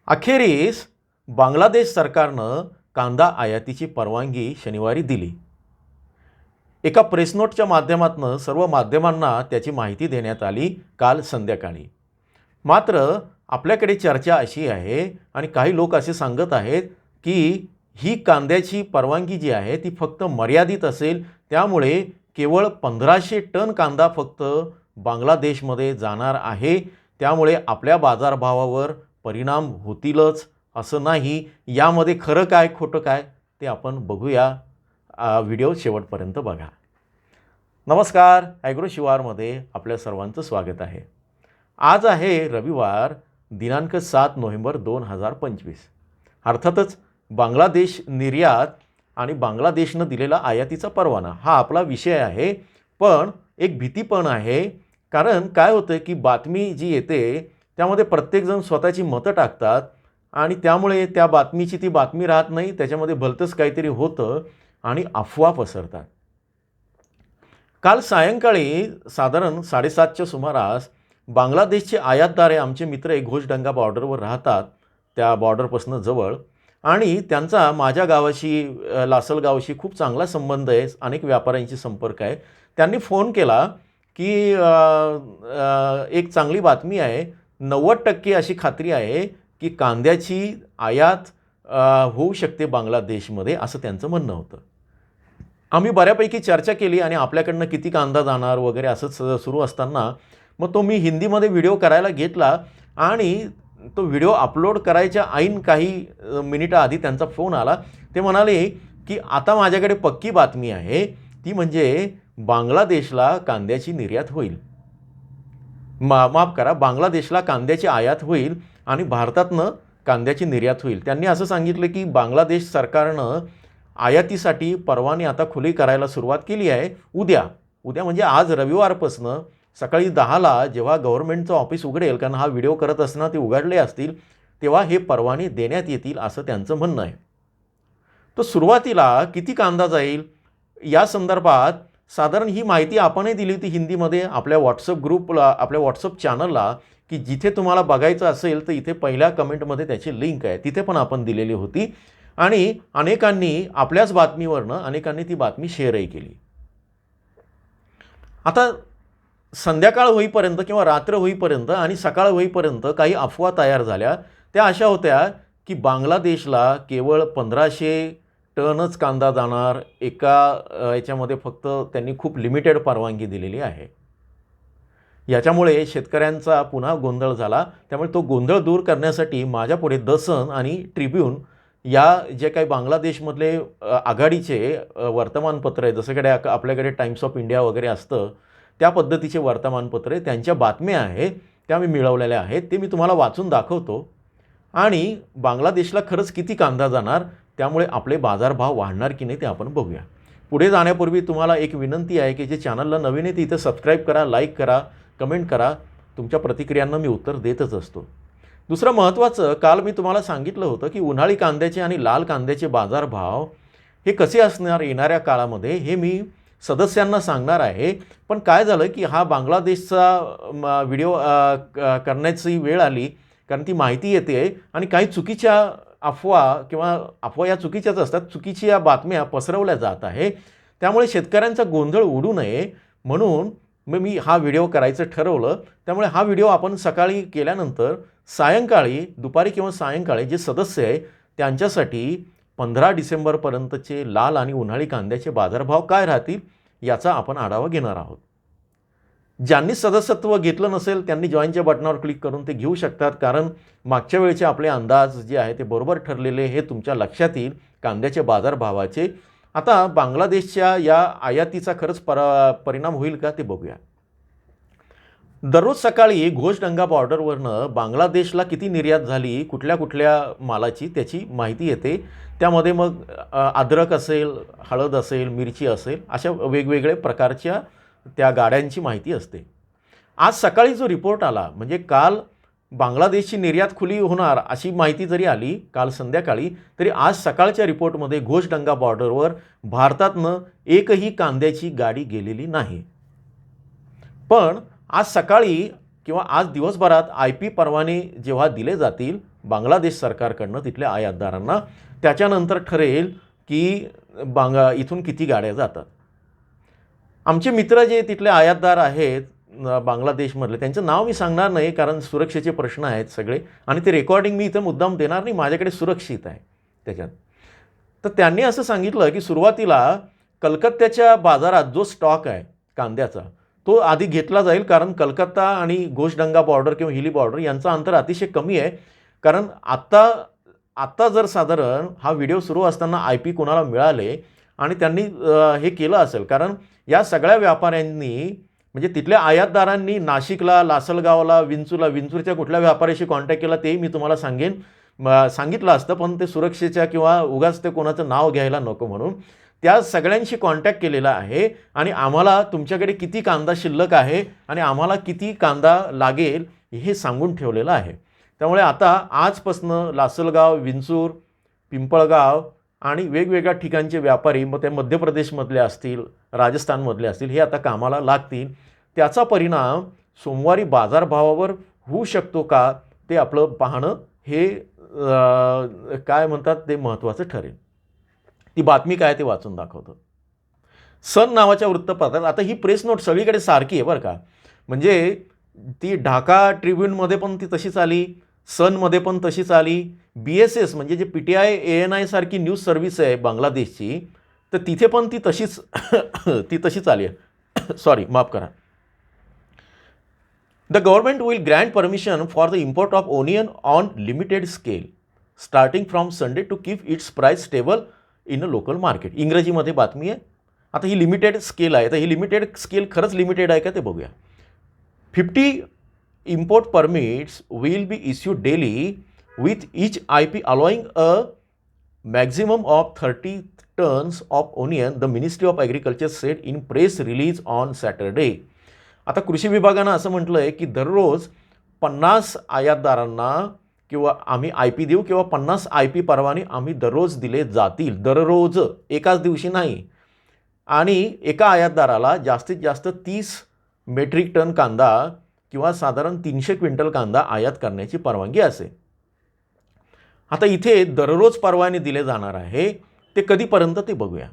अखेरीस बांगलादेश सरकारनं कांदा आयातीची परवानगी शनिवारी दिली. एका प्रेस नोटच्या माध्यमातून सर्व माध्यमांना त्याची माहिती देण्यात आली काल संध्याकाळी. मात्र आपल्याकडे चर्चा अशी आहे आणि काही लोक असे सांगत आहेत की ही कांद्याची परवानगी जी आहे ती फक्त मर्यादित असेल, त्यामुळे केवळ 1500 टन कांदा फक्त बांगलादेशमध्ये जाणार आहे. त्यामुळे आपल्या बाजारभावावर परिणाम होतीलच असं नाही. यामध्ये खरं काय खोटं काय ते आपण बघूया. व्हिडिओ शेवटपर्यंत बघा. नमस्कार, ॲग्रो शिवारमध्ये आपल्या सर्वांचं स्वागत आहे. आज आहे रविवार दिनांक 7 नोव्हेंबर 2025. अर्थातच बांगलादेश निर्यात आणि बांगलादेशनं दिलेला आयातीचा परवाना हा आपला विषय आहे. पण एक भीती पण आहे, कारण काय होतं की बातमी जी येते त्यामध्ये प्रत्येकजण स्वतःची मतं टाकतात आणि त्यामुळे त्या बातमीची ती बातमी राहत नाही, त्याच्यामध्ये भलतंच काहीतरी होतं आणि अफवा पसरतात. काल सायंकाळी साधारण 7:30च्या सुमारास बांगलादेशचे आयातदार आहे, आमचे मित्र एक घोषडंगा बॉर्डरवर राहतात, त्या बॉर्डरपासून जवळ, आणि त्यांचा माझ्या गावाशी लासलगावशी खूप चांगला संबंध आहे, अनेक व्यापाऱ्यांशी संपर्क आहे. त्यांनी फोन केला की एक चांगली बातमी आहे, 90% अशी खात्री आहे की कांद्याची आयात होऊ शकते बांगलादेशमध्ये, असं त्यांचं म्हणणं होतं. आम्ही बऱ्यापैकी चर्चा केली आणि आपल्याकडनं किती कांदा जाणार वगैरे असंच सुरू असताना मग तो मी हिंदीमध्ये व्हिडिओ करायला घेतला आणि तो व्हिडिओ अपलोड करायच्या ऐन काही मिनिटं आधी त्यांचा फोन आला. ते म्हणाले की आता माझ्याकडे पक्की बातमी आहे, ती म्हणजे बांगलादेशला कांद्याची निर्यात होईल. माफ करा, बांगलादेशला कांद्याची आयात होईल आणि भारतातनं कांद्याची निर्यात होईल. त्यांनी असं सांगितलं की बांगलादेश सरकारनं आयातीसाठी परवाने आता खुले करायला सुरुवात केली आहे. उद्या म्हणजे आज रविवारपासनं सकाळी 10ला जेव्हा गव्हर्नमेंटचं ऑफिस उघडेल, कारण हा व्हिडिओ करत असताना ते उघडले असतील, तेव्हा हे परवाने देण्यात येतील असं त्यांचं म्हणणं आहे. तर सुरुवातीला किती कांदा जाईल या संदर्भात साधारण ही माहिती आपणही दिली होती हिंदीमध्ये आपल्या व्हॉट्सअप ग्रुपला, आपल्या व्हॉट्सअप चॅनलला, की जिथे तुम्हाला बघायचं असेल तर इथे पहिल्या कमेंटमध्ये त्याची लिंक आहे, तिथे पण आपण दिलेली होती. आणि अनेकांनी आपल्याच बातमीवरनं अनेकांनी ती बातमी शेअरही केली. आता संध्याकाळ होईपर्यंत किंवा रात्र होईपर्यंत आणि सकाळ होईपर्यंत काही अफवा तयार झाल्या. त्या अशा होत्या की बांगलादेशला केवळ 1500 टनच कांदा जाणार, एका याच्यामध्ये फक्त त्यांनी खूप लिमिटेड परवानगी दिलेली आहे. याच्यामुळे शेतकऱ्यांचा पुन्हा गोंधळ झाला. त्यामुळे तो गोंधळ दूर करण्यासाठी माझ्यापुढे द सन आणि ट्रिब्यून या जे काही बांगलादेशमधले आघाडीचे वर्तमानपत्र आहे, जसं आपल्याकडे टाइम्स ऑफ इंडिया वगैरे असतं त्या पद्धतीचे वर्तमानपत्र आहे, त्यांच्या बातम्या आहेत त्या मी मिळवलेल्या आहेत. ते मी तुम्हाला वाचून दाखवतो. आणि बांगलादेशला खरंच किती कांदा जाणार, त्यामुळे आपले बाजारभाव वाढणार की नाही ते आपण बघूया. पुढे जाण्यापूर्वी तुम्हाला एक विनंती आहे की जे चॅनलला नवीन आहे ते इथं सबस्क्राईब करा, लाईक करा, कमेंट करा. तुमच्या प्रतिक्रियांना मी उत्तर देतच असतो. दुसरं महत्त्वाचं, काल मी तुम्हाला सांगितलं होतं की उन्हाळी कांद्याचे आणि लाल कांद्याचे बाजारभाव हे कसे असणार येणाऱ्या काळामध्ये हे मी सदस्यांना सांगणार आहे. पण काय झालं की हा बांगलादेशचा व्हिडिओ करण्याची वेळ आली, कारण ती माहिती येते आणि काही चुकीच्या अफवा या चुकीच्याच असतात, चुकीच्या या बातम्या पसरवल्या जात आहे. त्यामुळे शेतकऱ्यांचा गोंधळ उडू नये म्हणून मग मी हा व्हिडिओ करायचं ठरवलं. त्यामुळे हा व्हिडिओ आपण सकाळी केल्यानंतर सायंकाळी, दुपारी किंवा सायंकाळी जे सदस्य आहे त्यांच्यासाठी 15 डिसेंबरपर्यंतचे लाल आणि उन्हाळी कांद्याचे बाजारभाव काय राहतील याचा आपण आढावा घेणार आहोत. ज्यांनी सदस्यत्व घेतलं नसेल त्यांनी जॉईनच्या बटनावर क्लिक करून ते घेऊ शकतात, कारण मागच्या वेळेचे आपले अंदाज जे आहे ते बरोबर ठरलेले हे तुमच्या लक्षात येईल कांद्याच्या बाजारभावाचे. आता बांगलादेशच्या या आयातीचा खरंच परिणाम होईल का ते बघूया. दररोज सकाळी घोषडंगा बॉर्डरवरनं बांगलादेशला किती निर्यात झाली, कुठल्या कुठल्या मालाची, त्याची माहिती येते. त्यामध्ये मग अद्रक असेल, हळद असेल, मिरची असेल, अशा वेगवेगळ्या प्रकारच्या त्या गाड्यांची माहिती असते. आज सकाळी जो रिपोर्ट आला, म्हणजे काल बांगलादेशची निर्यात खुली होणार अशी माहिती जरी आली काल संध्याकाळी, तरी आज सकाळच्या रिपोर्टमध्ये घोषडंगा बॉर्डरवर भारतातनं एकही कांद्याची गाडी गेलेली नाही. पण आज सकाळी किंवा आज दिवसभरात IP परवाने जेव्हा दिले जातील बांगलादेश सरकारकडनं तिथल्या आयातदारांना, त्याच्यानंतर ठरेल की इथून किती गाड्या जातात. आमचे मित्र जे तिथले आयातदार आहेत बांगलादेशमधले, त्यांचं नाव मी सांगणार नाही कारण सुरक्षेचे प्रश्न आहेत सगळे, आणि ते रेकॉर्डिंग मी इथं मुद्दाम देणार नाही, माझ्याकडे सुरक्षित आहे त्याच्यात. तर त्यांनी असं सांगितलं की सुरुवातीला कलकत्त्याच्या बाजारात जो स्टॉक आहे कांद्याचा तो आधी घेतला जाईल, कारण कलकत्ता आणि घोषडंगा बॉर्डर किंवा हिली बॉर्डर यांचं अंतर अतिशय कमी आहे. कारण आत्ता जर साधारण हा व्हिडिओ सुरू असताना IP कोणाला मिळाले आणि त्यांनी हे केलं असेल, कारण या सगळ्या व्यापाऱ्यांनी म्हणजे तिथल्या आयातदारांनी नाशिकला, लासलगावला, विंचूरच्या कुठल्या व्यापाऱ्याशी कॉन्टॅक्ट केला तेही मी तुम्हाला सांगितलं असतं, पण ते सुरक्षेच्या किंवा उगाच ते कोणाचं नाव घ्यायला नको म्हणून त्या सगळ्यांशी कॉन्टॅक्ट केलेला आहे आणि आम्हाला तुमच्याकडे किती कांदा शिल्लक आहे आणि आम्हाला किती कांदा लागेल हे सांगून ठेवलेलं आहे. त्यामुळे आता आजपासनं लासलगाव, विंचूर, पिंपळगाव आणि वेगवेगळ्या ठिकाणचे व्यापारी, मग ते मध्य प्रदेशमधले असतील, राजस्थानमधले असतील, हे आता कामाला लागतील. त्याचा परिणाम सोमवारी बाजारभावावर होऊ शकतो का ते आपलं पाहणं हे काय म्हणतात ते महत्त्वाचं ठरेल. ती बातमी काय ते वाचून दाखवतो. सन नावाच्या वृत्तपत्रात आता ही प्रेस नोट सगळीकडे सारखी आहे बरं का, म्हणजे ती ढाका ट्रिब्यूनमध्ये पण ती तशीच आली, सनमध्ये पण तशीच आली, BSS म्हणजे जे PTI ANI सारखी न्यूज सर्व्हिस आहे बांगलादेशची, तर तिथे पण ती तशीच आली आहे. सॉरी, माफ करा. The government will grant permission for the import of onion on limited scale starting from Sunday to keep its price stable in a local market. इंग्रजीमध्ये बातमी आहे. आता ही लिमिटेड स्केल आहे, तर ही लिमिटेड स्केल खरंच लिमिटेड आहे का ते बघूया. 50 import permits will be issued daily with each IP allowing a maximum of 30 tons of onion, the Ministry of Agriculture said in press release on Saturday. आता कृषी विभागानं असं म्हटलं आहे की दररोज 50 आयातदारांना किंवा आम्ही IP देऊ किंवा 50 IP परवाने आम्ही दररोज दिले जातील, दररोज, एकाच दिवशी नाही. आणि एका आयातदाराला जास्तीत जास्त 30 मेट्रिक टन कांदा किंवा साधारण 300 क्विंटल कांदा आयात करण्याची परवानगी असेल. आता इथे दररोज परवाने दिले जाणार आहे, ते कधीपर्यंत ते बघूया.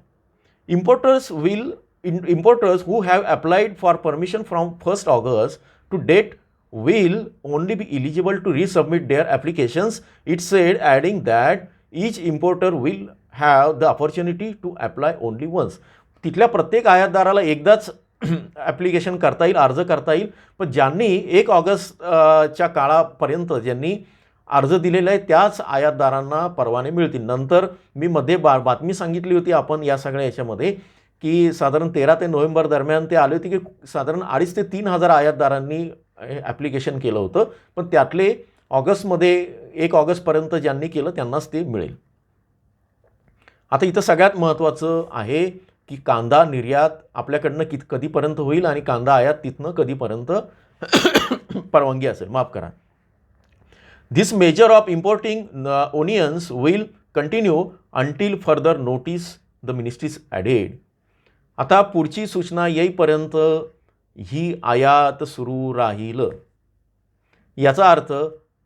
Importers who have applied for permission from 1st August to date will only be eligible to resubmit their applications, it said, adding that each importer will have the opportunity to apply only once. तिथल्या प्रत्येक आयातदाराला एकदाच application करता येईल, अर्ज करता येईल, पण ज्यांनी 1 ऑगस्टच्या काळापर्यंत ज्यांनी अर्ज दिलेला आहे त्याच आयातदारांना परवाने मिळतील. नंतर मी मध्ये बातमी सांगितली होती आपण या सगळ्या याच्यामध्ये की साधारण 13 ते नोव्हेंबर दरम्यान ते आले होते की साधारण 2,500 ते 3,000 आयातदारांनी ॲप्लिकेशन केलं होतं, पण त्यातले ऑगस्टमध्ये 1 ऑगस्टपर्यंत ज्यांनी केलं त्यांनाच ते मिळेल. आता इथं सगळ्यात महत्त्वाचं आहे की कांदा निर्यात आपल्याकडनं कधीपर्यंत होईल आणि कांदा आयात तिथनं कधीपर्यंत परवानगी असेल. माफ करा. This measure of importing onions will continue until further notice, the ministries added. आता पुढची सूचना येईपर्यंत ही आयात सुरू राहील. याचा अर्थ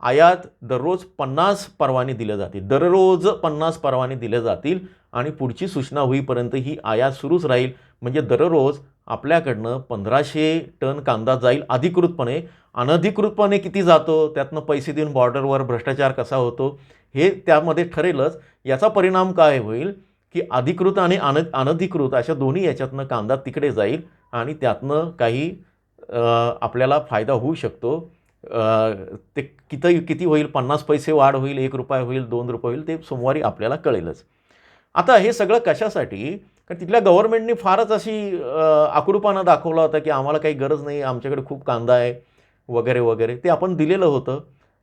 आयात दररोज 50 परवाने दिले जातील, दररोज 50 परवाने दिले जातील आणि पुढची सूचना होईपर्यंत ही आयात सुरूच राहील. म्हणजे दररोज आपल्याकडनं 1500 टन कांदा जाईल अधिकृतपणे. अनधिकृतपणे किती जातो, त्यातनं पैसे देऊन बॉर्डरवर भ्रष्टाचार कसा होतो हे त्यामध्ये ठरेलच. याचा परिणाम काय होईल की अधिकृत आणि अनधिकृत अशा दोन्ही याच्यातनं कांदा तिकडे जाईल आणि त्यातनं काही आपल्याला फायदा होऊ शकतो. ते किती होईल, 50 पैसे वाढ होईल, 1 रुपया होईल, 2 रुपये होईल, ते सोमवारी आपल्याला कळेलच. आता हे सगळं कशासाठी, कारण तिथल्या गव्हर्नमेंटने फारच अशी आकडूपणा दाखवला होता की आम्हाला काही गरज नाही, आमच्याकडे खूप कांदा आहे वगैरे वगैरे. ते आपण दिलेलं होतं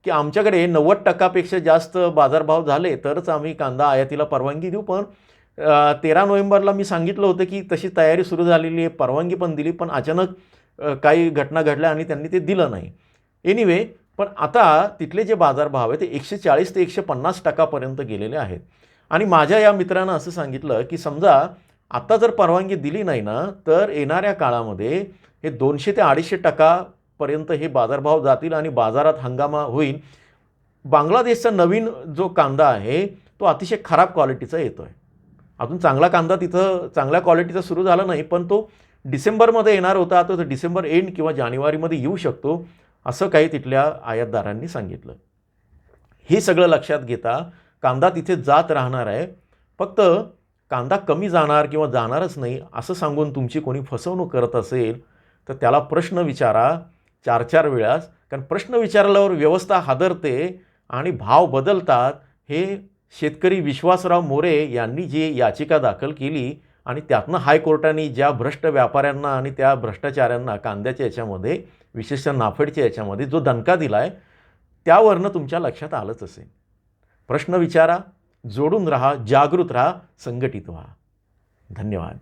की आमच्याकडे 90% जास्त बाजारभाव झाले तरच आम्ही कांदा आयातीला परवानगी देऊ. पण 13 नोव्हेंबरला मी सांगितलं होतं की तशी तयारी सुरू झालेली आहे, परवानगी पण दिली, पण अचानक काही घटना घडल्या आणि त्यांनी ते दिलं नाही. एनिवे, पण आता तिथले जे बाजारभाव आहे ते 140 ते 150% गेलेले आहेत. आणि माझ्या या मित्रानं असं सांगितलं की समजा आता जर परवानगी दिली नाही ना तर येणाऱ्या काळामध्ये हे 200 ते 250% पर्यंत हे बाजारभाव जातील आणि बाजारात हंगामा होईल. बांगलादेशचा नवीन जो कांदा आहे तो अतिशय खराब क्वालिटीचा येतो आहे. अजून चांगला कांदा तिथं चांगल्या क्वालिटीचा सुरू झाला नाही, पण तो डिसेंबरमध्ये येणार होता. आता तो डिसेंबर एंड किंवा जानेवारीमध्ये येऊ शकतो, असं काही तिथल्या आयातदारांनी सांगितलं. हे सगळं लक्षात घेता कांदा तिथे जात राहणार आहे. फक्त कांदा कमी जाणार किंवा जाणारच नाही असं सांगून तुमची कोणी फसवणूक करत असेल तर त्याला प्रश्न विचारा 4-4 वेळास. कारण प्रश्न विचारल्यावर व्यवस्था हादरते आणि भाव बदलतात. हे शेतकरी विश्वासराव मोरे यांनी जी याचिका दाखल केली आणि त्यातनं हायकोर्टाने ज्या भ्रष्ट व्यापाऱ्यांना आणि त्या भ्रष्टाचाऱ्यांना कांद्याच्या याच्यामध्ये विशेषतः नाफेडच्या याच्यामध्ये जो दणका दिला आहे त्यावरनं तुमच्या लक्षात आलंच असेल. प्रश्न विचारा, जोडून राहा, जागृत राहा, संघटित व्हा. धन्यवाद.